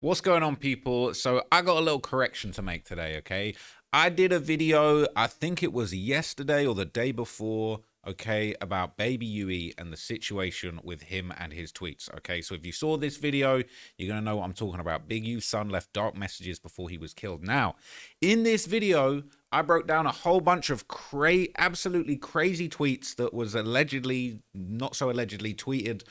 What's going on, people? So I got a little correction to make today, okay? I did a video, I think it was yesterday or the day before, okay, about Baby Yui and the situation with him and his tweets, okay? So if you saw this video, you're going to know what I'm talking about. Big U's son left dark messages before he was killed. Now, in this video, I broke down a whole bunch of absolutely crazy tweets that was allegedly, not so allegedly, tweeted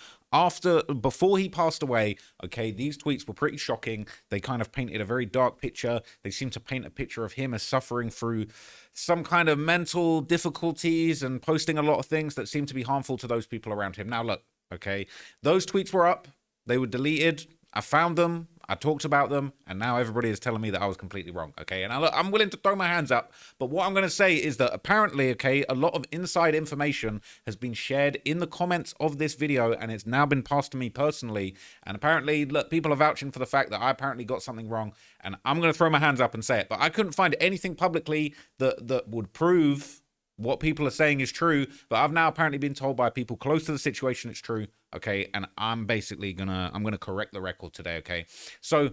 before he passed away. Okay, these tweets were pretty shocking. They kind of painted a very dark picture. They seem to paint a picture of him as suffering through some kind of mental difficulties and posting a lot of things that seem to be harmful to those people around him. Now look, okay, those tweets were up, they were deleted. I found them, I talked about them, and now everybody is telling me that I was completely wrong, okay? And I'm willing to throw my hands up, but what I'm going to say is that apparently, okay, a lot of inside information has been shared in the comments of this video, and it's now been passed to me personally, and apparently, look, people are vouching for the fact that I apparently got something wrong, and I'm going to throw my hands up and say it, but I couldn't find anything publicly that would prove what people are saying is true, but I've now apparently been told by people close to the situation it's true, okay? And I'm basically I'm gonna correct the record today, okay? So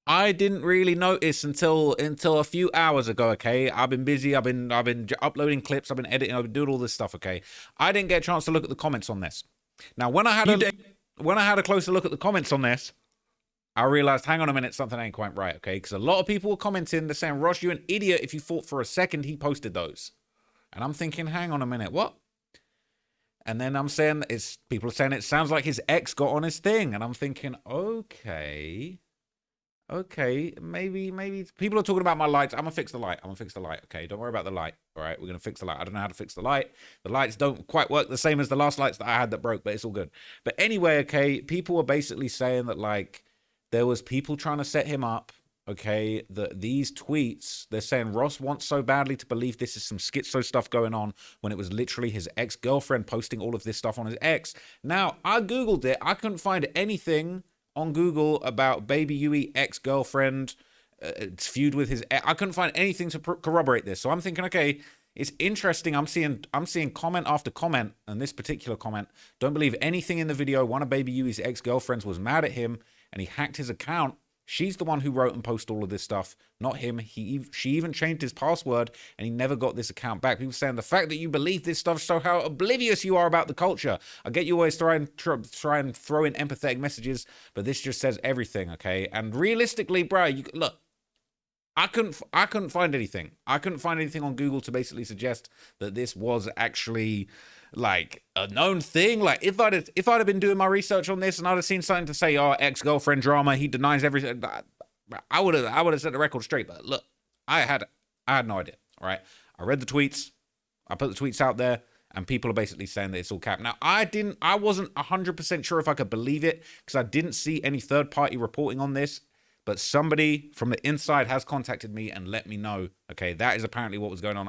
I didn't really notice until a few hours ago, okay? I've been busy, I've been uploading clips, I've been editing, I've been doing all this stuff, okay? I didn't get a chance to look at the comments on this. Now, when I had a closer look at the comments on this, I realized, hang on a minute, something ain't quite right, okay? Because a lot of people were commenting, they're saying, Ross, you're an idiot if you thought for a second he posted those. And I'm thinking, hang on a minute, what? And then I'm saying, people are saying it sounds like his ex got on his thing. And I'm thinking, okay, maybe people are talking about my lights. I'm gonna fix the light. Okay, don't worry about the light. All right, we're gonna fix the light. I don't know how to fix the light. The lights don't quite work the same as the last lights that I had that broke, but it's all good. But anyway, okay, people were basically saying that, like, there was people trying to set him up. Okay, these tweets, they're saying Ross wants so badly to believe this is some schizo stuff going on when it was literally his ex-girlfriend posting all of this stuff on his ex. Now, I Googled it. I couldn't find anything on Google about Baby Yui ex-girlfriend feud with his ex. I couldn't find anything to corroborate this. So I'm thinking, okay, it's interesting. I'm seeing comment after comment, and this particular comment, don't believe anything in the video. One of Baby Yui's ex-girlfriends was mad at him, and he hacked his account. She's the one who wrote and posted all of this stuff, not him. She even changed his password, and he never got this account back. People saying the fact that you believe this stuff shows how oblivious you are about the culture. I get you always try and throw in empathetic messages, but this just says everything, okay? And realistically, bro, look, I couldn't find anything. I couldn't find anything on Google to basically suggest that this was actually like a known thing. Like if I'd have been doing my research on this and I'd have seen something to say, oh, ex-girlfriend drama, he denies everything, I would have set the record straight. But look, I had no idea. All right, I read the tweets, I put the tweets out there, and people are basically saying that it's all cap. Now, I wasn't 100% sure if I could believe it because I didn't see any third-party reporting on this. But somebody from the inside has contacted me and let me know, okay, that is apparently what was going on.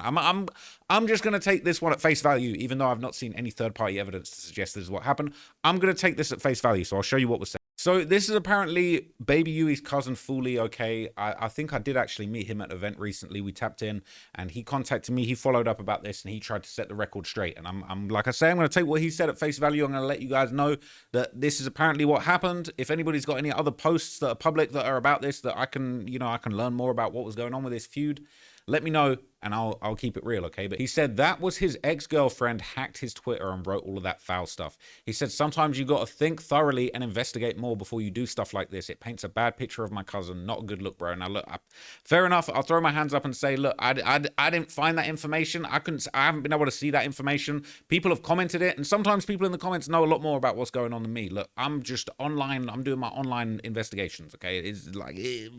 I'm just going to take this one at face value, even though I've not seen any third-party evidence to suggest this is what happened. I'm going to take this at face value, so I'll show you what was said. So this is apparently Baby Yui's cousin, Fooly, okay? I think I did actually meet him at an event recently. We tapped in, and he contacted me. He followed up about this, and he tried to set the record straight. And I'm like I say, I'm going to take what he said at face value. I'm going to let you guys know that this is apparently what happened. If anybody's got any other posts that are public that are about this, that I can learn more about what was going on with this feud, let me know, and I'll keep it real, okay? But he said that was his ex-girlfriend hacked his Twitter and wrote all of that foul stuff. He said, sometimes you got to think thoroughly and investigate more before you do stuff like this. It paints a bad picture of my cousin. Not a good look, bro. Now, look, fair enough. I'll throw my hands up and say, look, I didn't find that information. I haven't been able to see that information. People have commented it, and sometimes people in the comments know a lot more about what's going on than me. Look, I'm just online. I'm doing my online investigations, okay? It's like, it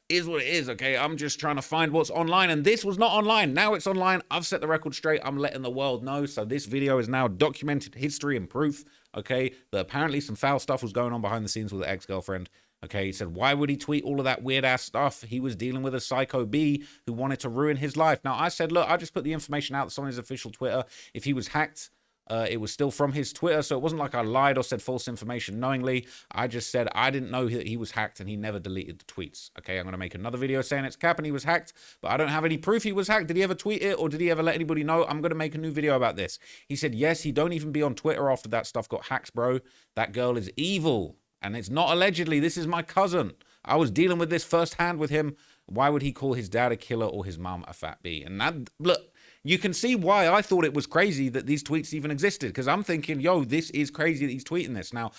is what it is, okay? I'm just trying to find what's online, and this was not online. Now it's online. I've set the record straight. I'm letting the world know. So this video is now documented history and proof, okay, that apparently some foul stuff was going on behind the scenes with the ex-girlfriend. Okay, he said, why would he tweet all of that weird-ass stuff? He was dealing with a psycho B who wanted to ruin his life. Now, I said, look, I just put the information out that's on his official Twitter. If he was hacked, it was still from his Twitter, so it wasn't like I lied or said false information knowingly. I just said I didn't know that he was hacked, and he never deleted the tweets. Okay, I'm going to make another video saying it's cap and he was hacked, but I don't have any proof he was hacked. Did he ever tweet it, or did he ever let anybody know? I'm going to make a new video about this. He said, yes, he don't even be on Twitter after that stuff got hacked, bro. That girl is evil. And it's not allegedly. This is my cousin. I was dealing with this firsthand with him. Why would he call his dad a killer or his mom a fat bee? And that, look, you can see why I thought it was crazy that these tweets even existed. Because I'm thinking, yo, this is crazy that he's tweeting this. Now,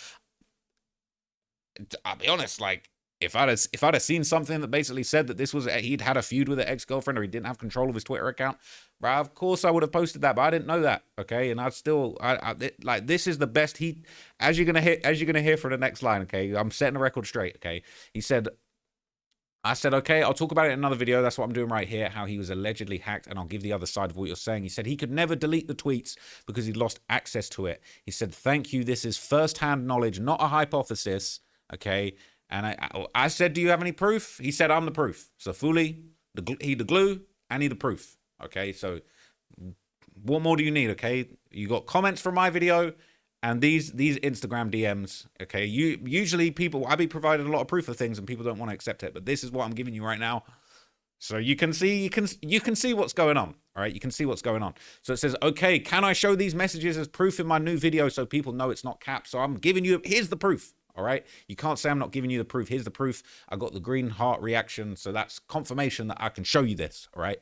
I'll be honest, like, if I'd have seen something that basically said that this was he'd had a feud with an ex-girlfriend or he didn't have control of his Twitter account, bro, of course I would have posted that, but I didn't know that, okay? And I'd still, like, this is the best he, as you're gonna hear for the next line, okay? I'm setting the record straight, okay? I said, okay, I'll talk about it in another video. That's what I'm doing right here, how he was allegedly hacked, and I'll give the other side of what you're saying. He said he could never delete the tweets because he lost access to it. He said, thank you. This is first-hand knowledge, not a hypothesis, okay? And I said, do you have any proof? He said, I'm the proof. So Fuli, he the glue, and he the proof. Okay, so what more do you need? Okay, you got comments from my video and these Instagram DMs. Okay, usually people, I be providing a lot of proof of things and people don't want to accept it, but this is what I'm giving you right now. So you can see what's going on. All right, you can see what's going on. So it says, okay, can I show these messages as proof in my new video so people know it's not capped? So I'm giving you, here's the proof. All right, you can't say I'm not giving you the proof. Here's the proof. I got the green heart reaction, so that's confirmation that I can show you this. All right,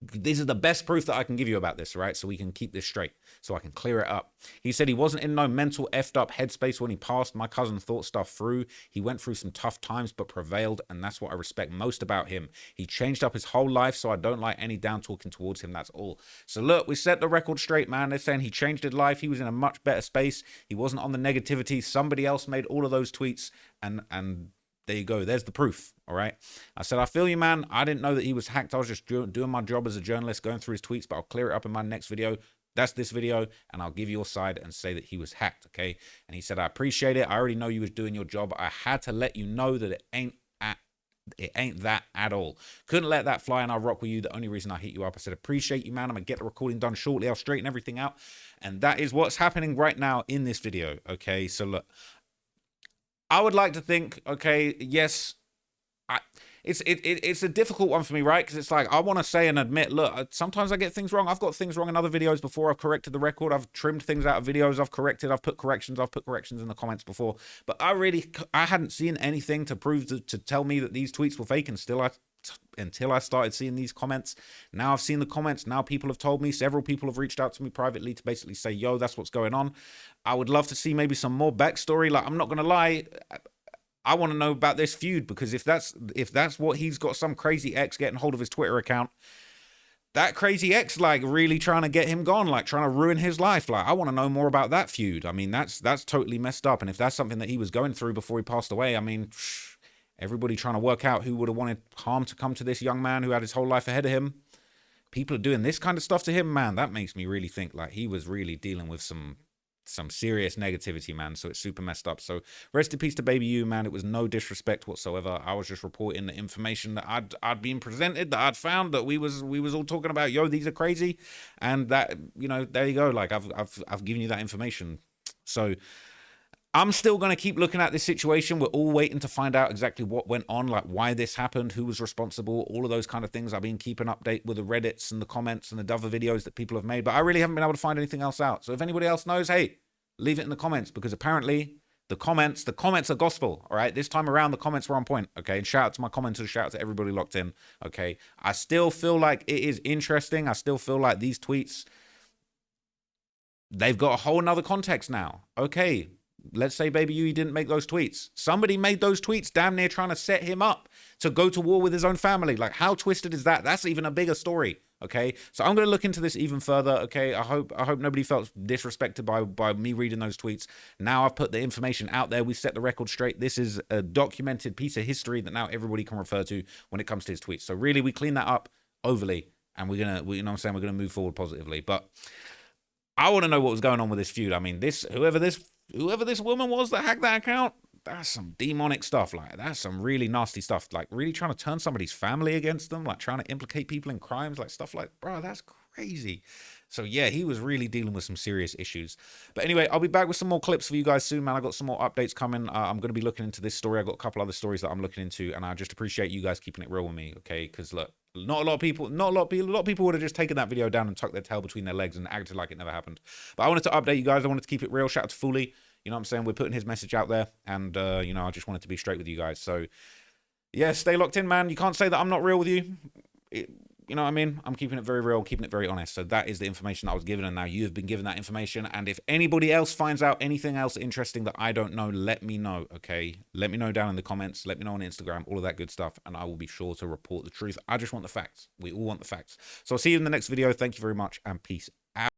this is the best proof that I can give you about this, right? So we can keep this straight, so I can clear it up. He said he wasn't in no mental effed up headspace when he passed. My cousin thought stuff through. He went through some tough times, but prevailed, and that's what I respect most about him. He changed up his whole life, so I don't like any down talking towards him. That's all. So look, we set the record straight, man. They're saying he changed his life. He was in a much better space. He wasn't on the negativity. Somebody else made all of those tweets, and there you go. There's the proof. All right. I said, I feel you, man. I didn't know that he was hacked. I was just doing my job as a journalist, going through his tweets, but I'll clear it up in my next video. That's this video, and I'll give you your side and say that he was hacked, okay? And he said, I appreciate it. I already know you was doing your job. I had to let you know that it ain't that at all. Couldn't let that fly, and I'll rock with you. The only reason I hit you up, I said, appreciate you, man. I'm gonna get the recording done shortly. I'll straighten everything out. And that is what's happening right now in this video, okay? So look, I would like to think, okay, yes, it's a difficult one for me, right? Because it's like, I want to say and admit, look, sometimes I get things wrong. I've got things wrong in other videos before. I've corrected the record. I've trimmed things out of videos. I've corrected. I've put corrections in the comments before. But I hadn't seen anything to prove to tell me that these tweets were fake. And until I started seeing these comments. Now I've seen the comments. Now people have told me. Several people have reached out to me privately to basically say, yo, that's what's going on. I would love to see maybe some more backstory. Like, I'm not going to lie, I want to know about this feud, because if that's what he's got, some crazy ex getting hold of his Twitter account, that crazy ex, like, really trying to get him gone, like trying to ruin his life. Like, I want to know more about that feud. I mean, that's totally messed up. And if that's something that he was going through before he passed away, I mean, everybody trying to work out who would have wanted harm to come to this young man who had his whole life ahead of him. People are doing this kind of stuff to him, man. That makes me really think like he was really dealing with some serious negativity, man. So it's super messed up. So rest in peace to Baby U, man. It was no disrespect whatsoever. I was just reporting the information that I'd been presented, that I'd found, that we was all talking about. Yo, these are crazy, and that, you know, there you go. Like I've given you that information. So I'm still going to keep looking at this situation. We're all waiting to find out exactly what went on, like why this happened, who was responsible, all of those kind of things. I've been keeping update with the Reddits and the comments and the other videos that people have made, but I really haven't been able to find anything else out. So if anybody else knows, hey, leave it in the comments, because apparently the comments are gospel. All right. This time around, the comments were on point. Okay. And shout out to my commenters, shout out to everybody locked in. Okay. I still feel like it is interesting. I still feel like these tweets, they've got a whole nother context now. Okay. Let's say Baby U didn't make those tweets. Somebody made those tweets damn near trying to set him up to go to war with his own family. Like, how twisted is that? That's even a bigger story. Okay, so I'm going to look into this even further. Okay, I hope nobody felt disrespected by me reading those tweets. Now I've put the information out there. We set the record straight. This is a documented piece of history that now everybody can refer to when it comes to his tweets. So really, we clean that up overly, and you know what I'm saying, we're gonna move forward positively. But I want to know what was going on with this feud. I mean, whoever this woman was that hacked that account, that's some demonic stuff. Like, that's some really nasty stuff. Like, really trying to turn somebody's family against them, like trying to implicate people in crimes, like stuff like, bro, that's crazy. So yeah, he was really dealing with some serious issues. But anyway, I'll be back with some more clips for you guys soon, man. I got some more updates coming. I'm going to be looking into this story. I got a couple other stories that I'm looking into, and I just appreciate you guys keeping it real with me, okay? Because look, a lot of people would have just taken that video down and tucked their tail between their legs and acted like it never happened. But I wanted to update you guys. I wanted to keep it real. Shout out to Fuli. You know what I'm saying? We're putting his message out there, and you know, I just wanted to be straight with you guys. So yeah, stay locked in, man. You can't say that I'm not real with you. You know what I mean? I'm keeping it very real, keeping it very honest. So that is the information that I was given, and now you have been given that information. And if anybody else finds out anything else interesting that I don't know, let me know, okay? Let me know down in the comments. Let me know on Instagram, all of that good stuff, and I will be sure to report the truth. I just want the facts. We all want the facts. So I'll see you in the next video. Thank you very much, and peace out.